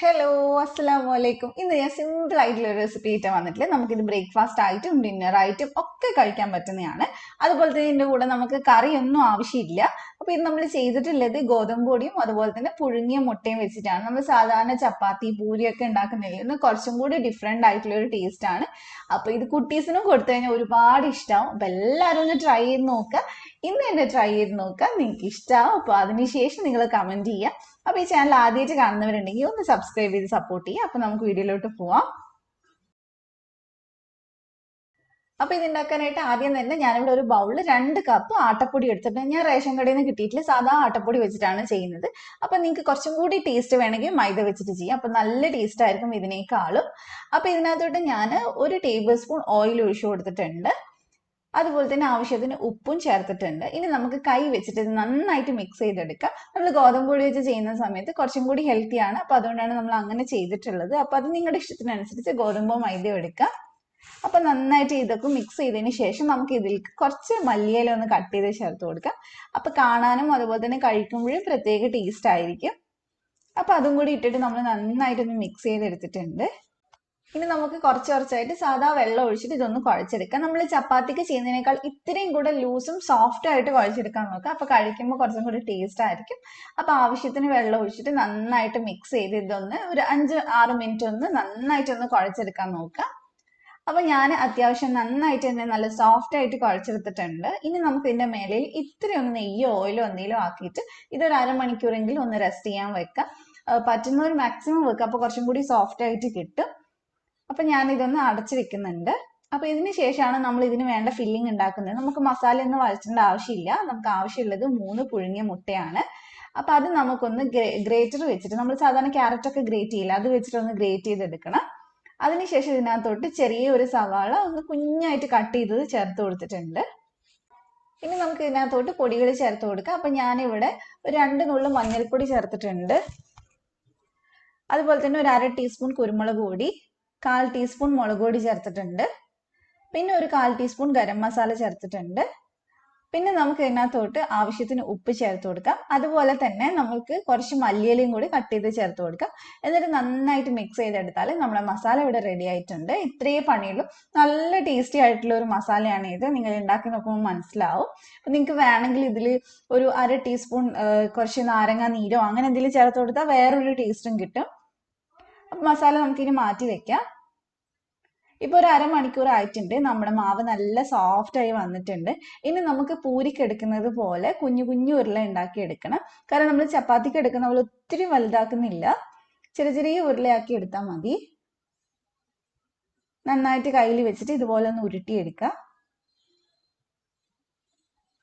Hello, അസ്സലാമു അലൈക്കും. ഇന്ന് ഞാൻ സിമ്പിൾ ആയിട്ടുള്ള ഒരു റെസിപ്പി ആയിട്ട് വന്നിട്ടില്ല. നമുക്കിത് ബ്രേക്ക്ഫാസ്റ്റ് ആയിട്ടും ഡിന്നർ ആയിട്ടും ഒക്കെ കഴിക്കാൻ പറ്റുന്നതാണ്. അതുപോലെ തന്നെ ഇതിന്റെ കൂടെ നമുക്ക് കറിയൊന്നും ആവശ്യമില്ല. അപ്പൊ ഇത് നമ്മൾ ചെയ്തിട്ടുള്ളത് ഗോതമ്പ് പൊടിയും അതുപോലെ തന്നെ പുഴുങ്ങിയ മുട്ടയും വെച്ചിട്ടാണ്. നമ്മൾ സാധാരണ ചപ്പാത്തി പൂരിയൊക്കെ ഉണ്ടാക്കുന്നില്ല, ഇന്ന് കുറച്ചും കൂടി ഡിഫറെന്റ് ആയിട്ടുള്ള ഒരു ടേസ്റ്റ് ആണ്. അപ്പൊ ഇത് കുട്ടീസിനും കൊടുത്തു കഴിഞ്ഞാൽ ഒരുപാട് ഇഷ്ടമാവും. അപ്പൊ എല്ലാവരും ഒന്ന് ട്രൈ ചെയ്ത് നോക്കുക. ഇന്ന് തന്നെ ട്രൈ ചെയ്ത് നോക്കുക, നിങ്ങൾക്ക് ഇഷ്ടമാവും. അപ്പൊ അതിനുശേഷം നിങ്ങൾ കമന്റ് ചെയ്യുക. അപ്പൊ ഈ ചാനൽ ആദ്യമായിട്ട് കാണുന്നവരുണ്ടെങ്കിൽ ഒന്ന് സബ്സ്ക്രൈബ് ചെയ്ത് സപ്പോർട്ട് ചെയ്യുക. അപ്പൊ നമുക്ക് വീഡിയോയിലോട്ട് പോവാം. അപ്പൊ ഇത് ഉണ്ടാക്കാനായിട്ട് ആദ്യം തന്നെ ഞാനിവിടെ ഒരു ബൗളിൽ 2 കപ്പ് ആട്ടപ്പൊടി എടുത്തിട്ട്, ഞാൻ റേഷൻ കടയിൽ നിന്ന് കിട്ടിയിട്ടില്ല, സാധാ ആട്ടപ്പൊടി വെച്ചിട്ടാണ് ചെയ്യുന്നത്. അപ്പൊ നിങ്ങൾക്ക് കുറച്ചും കൂടി ടേസ്റ്റ് വേണമെങ്കിൽ മൈദ വെച്ചിട്ട് ചെയ്യാം. അപ്പൊ നല്ല ടേസ്റ്റ് ആയിരിക്കും ഇതിനേക്കാളും. അപ്പൊ ഇതിനകത്തോട്ട് ഞാൻ 1 ടേബിൾ സ്പൂൺ ഓയിൽ ഒഴിച്ചു കൊടുത്തിട്ടുണ്ട്. അതുപോലെ തന്നെ ആവശ്യത്തിന് ഉപ്പും ചേർത്തിട്ടുണ്ട്. ഇനി നമുക്ക് കൈ വെച്ചിട്ട് ഇത് നന്നായിട്ട് മിക്സ് ചെയ്തെടുക്കാം. നമ്മൾ ഗോതമ്പ് പൊടി വെച്ച് ചെയ്യുന്ന സമയത്ത് കുറച്ചും കൂടി ഹെൽത്തി ആണ്. അപ്പൊ അതുകൊണ്ടാണ് നമ്മൾ അങ്ങനെ ചെയ്തിട്ടുള്ളത്. അപ്പൊ അത് നിങ്ങളുടെ ഇഷ്ടത്തിനനുസരിച്ച് ഗോതമ്പോ മൈദയോ എടുക്കാം. അപ്പൊ നന്നായിട്ട് ഇതൊക്കെ മിക്സ് ചെയ്തതിന് ശേഷം നമുക്ക് ഇതിലേക്ക് കുറച്ച് മല്ലിയില ഒന്ന് കട്ട് ചെയ്ത് ചേർത്ത് കൊടുക്കാം. അപ്പൊ കാണാനും അതുപോലെ തന്നെ കഴിക്കുമ്പോഴും പ്രത്യേക ടേസ്റ്റ് ആയിരിക്കും. അപ്പൊ അതും കൂടി ഇട്ടിട്ട് നമ്മൾ നന്നായിട്ടൊന്ന് മിക്സ് ചെയ്തെടുത്തിട്ടുണ്ട്. ഇനി നമുക്ക് കുറച്ചായിട്ട് സാധാ വെള്ളം ഒഴിച്ചിട്ട് ഇതൊന്ന് കുഴച്ചെടുക്കാം. നമ്മൾ ചപ്പാത്തിക്ക് ചെയ്യുന്നതിനേക്കാൾ ഇത്രയും കൂടെ ലൂസും സോഫ്റ്റ് ആയിട്ട് കുഴച്ചെടുക്കാൻ നോക്കാം. അപ്പൊ കഴിക്കുമ്പോൾ കുറച്ചും കൂടി ടേസ്റ്റ് ആയിരിക്കും. അപ്പൊ ആവശ്യത്തിന് വെള്ളം ഒഴിച്ചിട്ട് നന്നായിട്ട് മിക്സ് ചെയ്ത് ഇതൊന്ന് ഒരു 5-6 മിനിറ്റ് ഒന്ന് നന്നായിട്ടൊന്ന് കുഴച്ചെടുക്കാൻ നോക്കാം. അപ്പൊ ഞാൻ അത്യാവശ്യം നന്നായിട്ട് തന്നെ നല്ല സോഫ്റ്റ് ആയിട്ട് കുഴച്ചെടുത്തിട്ടുണ്ട്. ഇനി നമുക്ക് ഇതിന്റെ മേലയിൽ ഇത്തിരി ഒന്ന് നെയ്യോ ഓയിലോ എന്തെങ്കിലും ആക്കിയിട്ട് ഇതൊരു അരമണിക്കൂറെങ്കിലും ഒന്ന് റെസ്റ്റ് ചെയ്യാൻ വെക്കാം. പറ്റുന്നവർ മാക്സിമം വെക്കാം. അപ്പൊ കുറച്ചും കൂടി സോഫ്റ്റ് ആയിട്ട് കിട്ടും. അപ്പൊ ഞാൻ ഇതൊന്ന് അടച്ചു വെക്കുന്നുണ്ട്. അപ്പൊ ഇതിന് ശേഷമാണ് നമ്മൾ ഇതിന് വേണ്ട ഫില്ലിംഗ് ഉണ്ടാക്കുന്നത്. നമുക്ക് മസാല ഒന്നും വഴറ്റേണ്ട ആവശ്യമില്ല. നമുക്ക് ആവശ്യമുള്ളത് 3 പുഴുങ്ങിയ മുട്ടയാണ്. അപ്പൊ അത് നമുക്കൊന്ന് ഗ്രേറ്റർ വെച്ചിട്ട്, നമ്മൾ സാധാരണ ക്യാരറ്റ് ഒക്കെ ഗ്രേറ്റ് ചെയ്യില്ല, അത് വെച്ചിട്ട് ഒന്ന് ഗ്രേറ്റ് ചെയ്തെടുക്കണം. അതിനുശേഷം ഇതിനകത്തോട്ട് ചെറിയ ഒരു സവാള ഒന്ന് കുഞ്ഞായിട്ട് കട്ട് ചെയ്തത് ചേർത്ത് കൊടുത്തിട്ടുണ്ട്. ഇനി നമുക്ക് ഇതിനകത്തോട്ട് പൊടികൾ ചേർത്ത് കൊടുക്കാം. അപ്പൊ ഞാനിവിടെ ഒരു 2 നുള്ളു മഞ്ഞൾപ്പൊടി ചേർത്തിട്ടുണ്ട്. അതുപോലെ തന്നെ ഒരു 1/2 ടീസ്പൂൺ കുരുമുളക് പൊടി, 1/4 ടീസ്പൂൺ മുളക് പൊടി ചേർത്തിട്ടുണ്ട്. പിന്നെ ഒരു 1/4 ടീസ്പൂൺ ഗരം മസാല ചേർത്തിട്ടുണ്ട്. പിന്നെ നമുക്ക് ഇതിനകത്തോട്ട് ആവശ്യത്തിന് ഉപ്പ് ചേർത്ത് കൊടുക്കാം. അതുപോലെ തന്നെ നമുക്ക് കുറച്ച് മല്ലിയിലയും കൂടി കട്ട് ചെയ്ത് ചേർത്ത് കൊടുക്കാം. എന്നിട്ട് നന്നായിട്ട് മിക്സ് ചെയ്തെടുത്താൽ നമ്മുടെ മസാല ഇവിടെ റെഡി ആയിട്ടുണ്ട്. ഇത്രയേ പണിയുള്ളൂ. നല്ല ടേസ്റ്റി ആയിട്ടുള്ള ഒരു മസാലയാണ് ഇത്. നിങ്ങൾ ഉണ്ടാക്കി നോക്കുമ്പോൾ മനസ്സിലാവും. അപ്പം നിങ്ങൾക്ക് വേണമെങ്കിൽ ഇതിൽ ഒരു 1/2 ടീസ്പൂൺ കുറച്ച് നാരങ്ങ നീരോ അങ്ങനെ എന്തെങ്കിലും ചേർത്ത് കൊടുത്താൽ വേറൊരു ടേസ്റ്റും കിട്ടും. അപ്പം മസാല നമുക്കിനി മാറ്റി വെക്കാം. ഇപ്പൊ ഒരു അരമണിക്കൂർ ആയിട്ടുണ്ട്. നമ്മുടെ മാവ് നല്ല സോഫ്റ്റ് ആയി വന്നിട്ടുണ്ട്. ഇനി നമുക്ക് പൂരിക്ക് എടുക്കുന്നത് പോലെ കുഞ്ഞു കുഞ്ഞു ഉരുള ഉണ്ടാക്കി എടുക്കണം. കാരണം നമ്മൾ ചപ്പാത്തിക്ക് എടുക്കുന്ന പോലെ ഒത്തിരി വലുതാക്കുന്നില്ല, ചെറിയ ചെറിയ ഉരുളയാക്കി എടുത്താൽ മതി. നന്നായിട്ട് കയ്യിൽ വെച്ചിട്ട് ഇതുപോലെ ഒന്ന് ഉരുട്ടിയെടുക്കുക.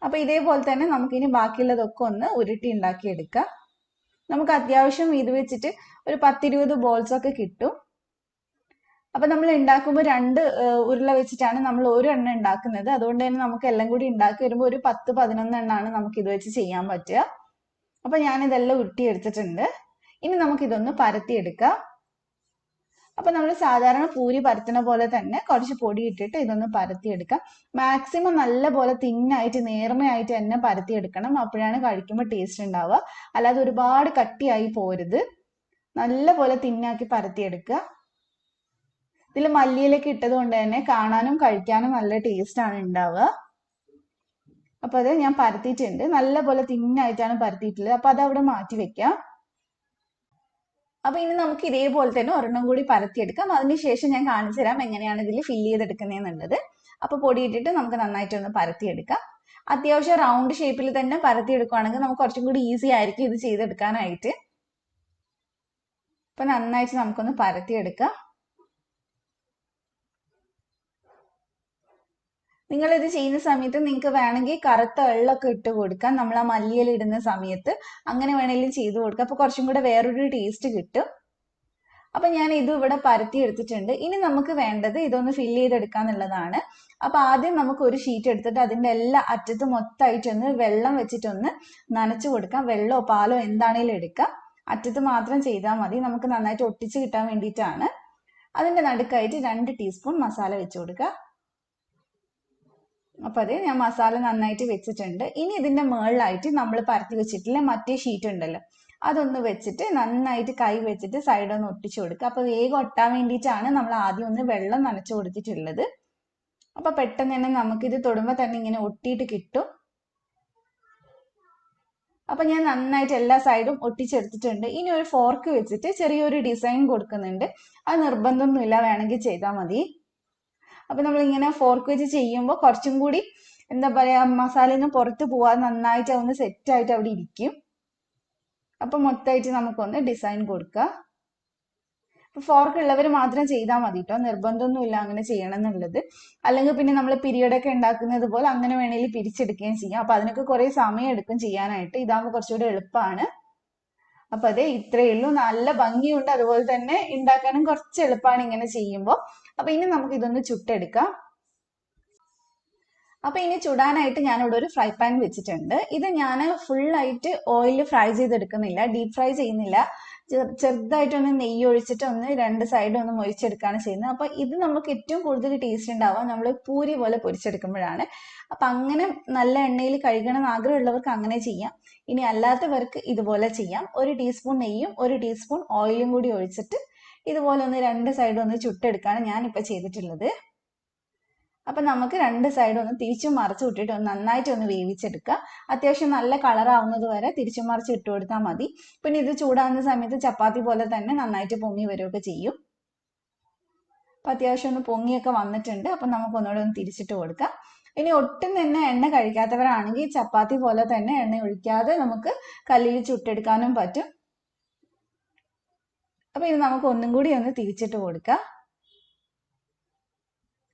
അപ്പൊ ഇതേപോലെ തന്നെ നമുക്കിനി ബാക്കിയുള്ളതൊക്കെ ഒന്ന് ഉരുട്ടി ഉണ്ടാക്കി എടുക്കാം. നമുക്ക് അത്യാവശ്യം ഇത് വെച്ചിട്ട് ഒരു 10-20 ബോൾസ് ഒക്കെ കിട്ടും. അപ്പൊ നമ്മൾ ഉണ്ടാക്കുമ്പോൾ 2 ഉരുള വെച്ചിട്ടാണ് നമ്മൾ ഒരു എണ്ണ ഉണ്ടാക്കുന്നത്. അതുകൊണ്ട് തന്നെ നമുക്ക് എല്ലാം കൂടി ഉണ്ടാക്കി വരുമ്പോൾ ഒരു 10-11 എണ്ണമാണ് നമുക്ക് ഇത് വെച്ച് ചെയ്യാൻ പറ്റുക. അപ്പൊ ഞാൻ ഇതെല്ലാം ഉരുട്ടിയെടുത്തിട്ടുണ്ട്. ഇനി നമുക്കിതൊന്ന് പരത്തിയെടുക്കാം. അപ്പൊ നമ്മൾ സാധാരണ പൂരി പരത്തുന്ന പോലെ തന്നെ കുറച്ച് പൊടി ഇട്ടിട്ട് ഇതൊന്ന് പരത്തിയെടുക്കാം. മാക്സിമം നല്ല പോലെ തിന്നായിട്ട് നേർമയായിട്ട് തന്നെ പരത്തിയെടുക്കണം. അപ്പോഴാണ് കഴിക്കുമ്പോൾ ടേസ്റ്റ് ഉണ്ടാവുക. അല്ലാതെ ഒരുപാട് കട്ടിയായി പോരുത്. നല്ല പോലെ തിന്നാക്കി പരത്തിയെടുക്കുക. ഇതിൽ മല്ലിയിലൊക്കെ ഇട്ടത് കൊണ്ട് തന്നെ കാണാനും കഴിക്കാനും നല്ല ടേസ്റ്റ് ആണ് ഉണ്ടാവുക. അപ്പൊ അത് ഞാൻ പരത്തിയിട്ടുണ്ട്. നല്ല പോലെ തിന്നായിട്ടാണ് പരത്തിയിട്ടുള്ളത്. അപ്പൊ അത് അവിടെ മാറ്റി വെക്കാം. അപ്പൊ ഇനി നമുക്ക് ഇതേപോലെ തന്നെ ഒരെണ്ണം കൂടി പരത്തിയെടുക്കാം. അതിനുശേഷം ഞാൻ കാണിച്ചു തരാം എങ്ങനെയാണ് ഇതിൽ ഫില്ല് ചെയ്തെടുക്കുന്നതെന്നുള്ളത്. അപ്പൊ പൊടി ഇട്ടിട്ട് നമുക്ക് നന്നായിട്ടൊന്ന് പരത്തിയെടുക്കാം. അത്യാവശ്യം റൗണ്ട് ഷേപ്പിൽ തന്നെ പരത്തിയെടുക്കുകയാണെങ്കിൽ നമുക്ക് കുറച്ചും കൂടി ഈസി ആയിരിക്കും ഇത് ചെയ്തെടുക്കാനായിട്ട്. അപ്പൊ നന്നായിട്ട് നമുക്കൊന്ന് പരത്തിയെടുക്കാം. നിങ്ങൾ ഇത് ചെയ്യുന്ന സമയത്ത് നിങ്ങൾക്ക് വേണമെങ്കിൽ കറുത്ത എള്ളൊക്കെ ഇട്ട് കൊടുക്കാം. നമ്മൾ ആ മല്ലിയില ഇടുന്ന സമയത്ത് അങ്ങനെ വേണമെങ്കിലും ചെയ്ത് കൊടുക്കാം. അപ്പൊ കുറച്ചും കൂടെ വേറൊരു ടേസ്റ്റ് കിട്ടും. അപ്പൊ ഞാൻ ഇത് ഇവിടെ പരത്തി എടുത്തിട്ടുണ്ട്. ഇനി നമുക്ക് വേണ്ടത് ഇതൊന്ന് ഫില്ല് ചെയ്തെടുക്കാന്നുള്ളതാണ്. അപ്പൊ ആദ്യം നമുക്ക് ഒരു ഷീറ്റ് എടുത്തിട്ട് അതിന്റെ എല്ലാ അറ്റത്തും മൊത്തമായിട്ടൊന്ന് വെള്ളം വെച്ചിട്ടൊന്ന് നനച്ചു കൊടുക്കാം. വെള്ളമോ പാലോ എന്താണേലും എടുക്കാം. അറ്റത്ത് മാത്രം ചെയ്താൽ മതി. നമുക്ക് നന്നായിട്ട് ഒട്ടിച്ച് കിട്ടാൻ വേണ്ടിയിട്ടാണ്. അതിന്റെ നടുക്കായിട്ട് 2 ടീസ്പൂൺ മസാല വെച്ച് കൊടുക്കുക. അപ്പൊ അത് ഞാൻ മസാല നന്നായിട്ട് വെച്ചിട്ടുണ്ട്. ഇനി ഇതിന്റെ മുകളിലായിട്ട് നമ്മൾ പരത്തി വെച്ചിട്ടുള്ള മറ്റേ ഷീറ്റ് ഉണ്ടല്ലോ, അതൊന്ന് വെച്ചിട്ട് നന്നായിട്ട് കൈ വെച്ചിട്ട് സൈഡ് ഒന്ന് ഒട്ടിച്ചു കൊടുക്കുക. അപ്പോൾ വേഗം ഒട്ടാൻ വേണ്ടിയിട്ടാണ് നമ്മൾ ആദ്യം ഒന്ന് വെള്ളം നനച്ചു കൊടുത്തിട്ടുള്ളത്. അപ്പോൾ പെട്ടെന്ന് തന്നെ നമുക്കിത് തൊടുമ്പോൾ തന്നെ ഇങ്ങനെ ഒട്ടിയിട്ട് കിട്ടും. അപ്പോൾ ഞാൻ നന്നായിട്ട് എല്ലാ സൈഡും ഒട്ടിച്ചെടുത്തിട്ടുണ്ട്. ഇനി ഒരു ഫോർക്ക് വെച്ചിട്ട് ചെറിയൊരു ഡിസൈൻ കൊടുക്കുന്നുണ്ട്. അത് നിർബന്ധമൊന്നുമില്ല, വേണമെങ്കിൽ ചെയ്താൽ മതി. അപ്പോൾ നമ്മളിങ്ങനെ ഫോർക്ക് വെച്ച് ചെയ്യുമ്പോൾ കുറച്ചും കൂടി എന്താ പറയുക, മസാലയൊന്നും പുറത്ത് പോവാതെ നന്നായിട്ട് ഒന്ന് സെറ്റായിട്ട് അവിടെ ഇരിക്കും. അപ്പോൾ മൊത്തമായിട്ട് നമുക്കൊന്ന് ഡിസൈൻ കൊടുക്കുക. ഫോർക്ക് ഉള്ളവർ മാത്രം ചെയ്താൽ മതി കേട്ടോ, നിർബന്ധമൊന്നുമില്ല അങ്ങനെ ചെയ്യണം എന്നുള്ളത്. അല്ലെങ്കിൽ പിന്നെ നമ്മൾ പിരിയഡൊക്കെ ഉണ്ടാക്കുന്നത് പോലെ അങ്ങനെ വേണമെങ്കിൽ പിരിച്ചെടുക്കുകയും ചെയ്യാം. അപ്പോൾ അതിനൊക്കെ കുറേ സമയം എടുക്കും ചെയ്യാനായിട്ട്. ഇതാകുമ്പോൾ കുറച്ചുകൂടി എളുപ്പമാണ്. അപ്പോൾ അതെ ഇത്രയേ ഉള്ളൂ. നല്ല ഭംഗിയുണ്ട്, അതുപോലെ തന്നെ ഉണ്ടാക്കാനും കുറച്ച് എളുപ്പമാണ് ഇങ്ങനെ ചെയ്യുമ്പോൾ. അപ്പോൾ ഇനി നമുക്ക് ഇതൊന്ന് ചുട്ടെടുക്കാം. അപ്പോൾ ഇനി ചുടാനായിട്ട് ഞാനിവിടെ ഒരു ഫ്രൈ പാൻ വെച്ചിട്ടുണ്ട്. ഇത് ഞാൻ ഫുള്ളായിട്ട് ഓയിൽ ഫ്രൈ ചെയ്തെടുക്കുന്നില്ല, ഡീപ് ഫ്രൈ ചെയ്യുന്നില്ല. ചെറുതായിട്ടൊന്ന് നെയ്യ് ഒഴിച്ചിട്ട് ഒന്ന് രണ്ട് സൈഡും ഒന്ന് മൊരിച്ചെടുക്കുകയാണ് ചെയ്യുന്നത്. അപ്പോൾ ഇത് നമുക്ക് ഏറ്റവും കൂടുതൽ ടേസ്റ്റ് ഉണ്ടാവുക നമ്മൾ പൂരി പോലെ പൊരിച്ചെടുക്കുമ്പോഴാണ്. അപ്പം അങ്ങനെ നല്ല എണ്ണയിൽ കഴുകണം എന്ന് ആഗ്രഹമുള്ളവർക്ക് അങ്ങനെ ചെയ്യാം. ഇനി അല്ലാത്തവർക്ക് ഇതുപോലെ ചെയ്യാം. 1 ടീസ്പൂൺ നെയ്യും 1 ടീസ്പൂൺ ഓയിലും കൂടി ഒഴിച്ചിട്ട് ഇതുപോലെ ഒന്ന് രണ്ട് സൈഡും ഒന്ന് ചുട്ടെടുക്കുകയാണ് ഞാനിപ്പോൾ ചെയ്തിട്ടുള്ളത്. അപ്പം നമുക്ക് രണ്ട് സൈഡും ഒന്ന് തിരിച്ചും മറിച്ചും ഇട്ടിട്ട് ഒന്ന് നന്നായിട്ട് ഒന്ന് വേവിച്ചെടുക്കുക. അത്യാവശ്യം നല്ല കളറാവുന്നത് വരെ തിരിച്ചും മറിച്ച് ഇട്ട് കൊടുത്താൽ മതി. പിന്നെ ഇത് ചൂടാകുന്ന സമയത്ത് ചപ്പാത്തി പോലെ തന്നെ നന്നായിട്ട് പൊങ്ങി വരികയൊക്കെ ചെയ്യും. അപ്പം അത്യാവശ്യം ഒന്ന് പൊങ്ങിയൊക്കെ വന്നിട്ടുണ്ട്. അപ്പം നമുക്ക് ഒന്നുകൂടെ ഒന്ന് തിരിച്ചിട്ട് കൊടുക്കാം. ഇനി ഒട്ടും തന്നെ എണ്ണ കഴിക്കാത്തവരാണെങ്കിൽ ചപ്പാത്തി പോലെ തന്നെ എണ്ണ ഒഴിക്കാതെ നമുക്ക് കല്ലിൽ ചുട്ടെടുക്കാനും പറ്റും. അപ്പം ഇത് നമുക്ക് ഒന്നും കൂടി ഒന്ന് തിരിച്ചിട്ട് കൊടുക്കാം.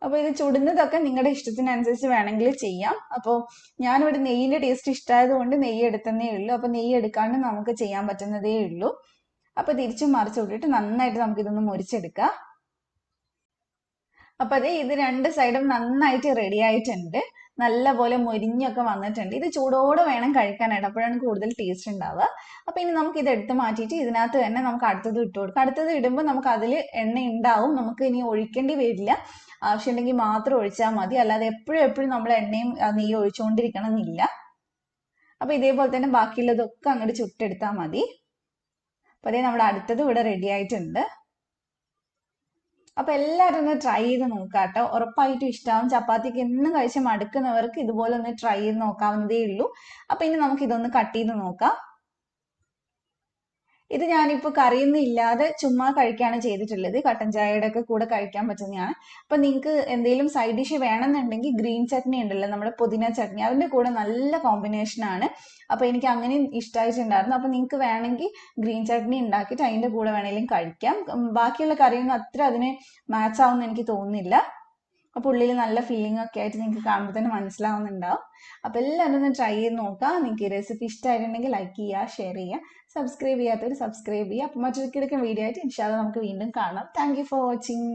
അപ്പോൾ ഇത് ചുടുന്നതൊക്കെ നിങ്ങളുടെ ഇഷ്ടത്തിനനുസരിച്ച് വേണമെങ്കിൽ ചെയ്യാം. അപ്പോൾ ഞാനിവിടെ നെയ്യിൻ്റെ ടേസ്റ്റ് ഇഷ്ടമായത് കൊണ്ട് നെയ്യ് എടുത്തതേ ഉള്ളൂ. അപ്പോൾ നെയ്യ് എടുക്കാണ്ട് നമുക്ക് ചെയ്യാൻ പറ്റുന്നതേ ഉള്ളൂ. അപ്പോൾ തിരിച്ചും മറിച്ച് വിട്ടിട്ട് നന്നായിട്ട് നമുക്കിതൊന്ന് മുരിച്ചെടുക്കാം. അപ്പോൾ അതെ ഇത് രണ്ട് സൈഡും നന്നായിട്ട് റെഡി ആയിട്ടുണ്ട്. നല്ലപോലെ മൊരിഞ്ഞൊക്കെ വന്നിട്ടുണ്ട്. ഇത് ചൂടോടെ വേണം കഴിക്കാനായിട്ട്, അപ്പോഴാണ് കൂടുതൽ ടേസ്റ്റ് ഉണ്ടാവുക. അപ്പോൾ ഇനി നമുക്ക് ഇത് എടുത്ത് മാറ്റിയിട്ട് ഇതിനകത്ത് തന്നെ നമുക്ക് അടുത്തത് ഇട്ട് കൊടുക്കാം. അടുത്തത് ഇടുമ്പോൾ നമുക്ക് അതിൽ എണ്ണ ഉണ്ടാവും, നമുക്ക് ഇനി ഒഴിക്കേണ്ടി വരില്ല. ആവശ്യമുണ്ടെങ്കിൽ മാത്രം ഒഴിച്ചാൽ മതി, അല്ലാതെ എപ്പോഴും നമ്മൾ എണ്ണയും നെയ്യും ഒഴിച്ചുകൊണ്ടിരിക്കണം എന്നില്ല. അപ്പോൾ ഇതേപോലെ തന്നെ ബാക്കിയുള്ളതൊക്കെ അങ്ങോട്ട് ചുട്ടെടുത്താൽ മതി. അപ്പോൾ അതേ നമ്മുടെ അടുത്തത് ഇവിടെ റെഡി ആയിട്ടുണ്ട്. അപ്പോൾ എല്ലാവരും ഒന്ന് ട്രൈ ചെയ്ത് നോക്കാം കേട്ടോ, ഉറപ്പായിട്ടും ഇഷ്ടമാവും. ചപ്പാത്തിക്ക് എന്നും കഴിച്ച് മടുക്കുന്നവർക്ക് ഇതുപോലെ ഒന്ന് ട്രൈ ചെയ്ത് നോക്കാവുന്നതേ ഉള്ളൂ. അപ്പോൾ ഇനി നമുക്ക് ഇതൊന്ന് കട്ട് ചെയ്ത് നോക്കാം. ഇത് ഞാനിപ്പോൾ കറിയൊന്നും ഇല്ലാതെ ചുമ്മാ കഴിക്കുകയാണ് ചെയ്തിട്ടുള്ളത്. കട്ടൻ ചായയുടെ ഒക്കെ കൂടെ കഴിക്കാൻ പറ്റുന്നതാണ്. അപ്പം നിങ്ങൾക്ക് എന്തെങ്കിലും സൈഡ് ഡിഷ് വേണമെന്നുണ്ടെങ്കിൽ ഗ്രീൻ ചട്നി ഉണ്ടല്ലോ, നമ്മുടെ പുതിന ചട്നി, അതിൻ്റെ കൂടെ നല്ല കോമ്പിനേഷനാണ്. അപ്പോൾ എനിക്ക് അങ്ങനെയും ഇഷ്ടമായിട്ടുണ്ടായിരുന്നു. അപ്പോൾ നിങ്ങൾക്ക് വേണമെങ്കിൽ ഗ്രീൻ ചട്നി ഉണ്ടാക്കിയിട്ട് അതിൻ്റെ കൂടെ വേണമെങ്കിലും കഴിക്കാം. ബാക്കിയുള്ള കറിയൊന്നും അത്ര അതിന് മാച്ച് ആവുമെന്ന് എനിക്ക് തോന്നുന്നില്ല. അപ്പോൾ ഉള്ളിൽ നല്ല ഫീലിംഗ് ഒക്കെ ആയിട്ട് നിങ്ങൾക്ക് കാണുമ്പോൾ തന്നെ മനസ്സിലാവുന്നുണ്ടാവും. അപ്പോൾ എല്ലാവരും ഒന്ന് ട്രൈ ചെയ്ത് നോക്കാം. നിങ്ങൾക്ക് ഈ റെസിപ്പി ഇഷ്ടമായിട്ടുണ്ടെങ്കിൽ ലൈക്ക് ചെയ്യുക, ഷെയർ ചെയ്യുക, സബ്സ്ക്രൈബ് ചെയ്യാത്തവർ സബ്സ്ക്രൈബ് ചെയ്യുക. അപ്പോൾ മറ്റൊരു കിടക്കുന്ന വീഡിയോ ആയിട്ട് ഇൻഷാ അല്ലാഹ് നമുക്ക് വീണ്ടും കാണാം. Thank you for watching.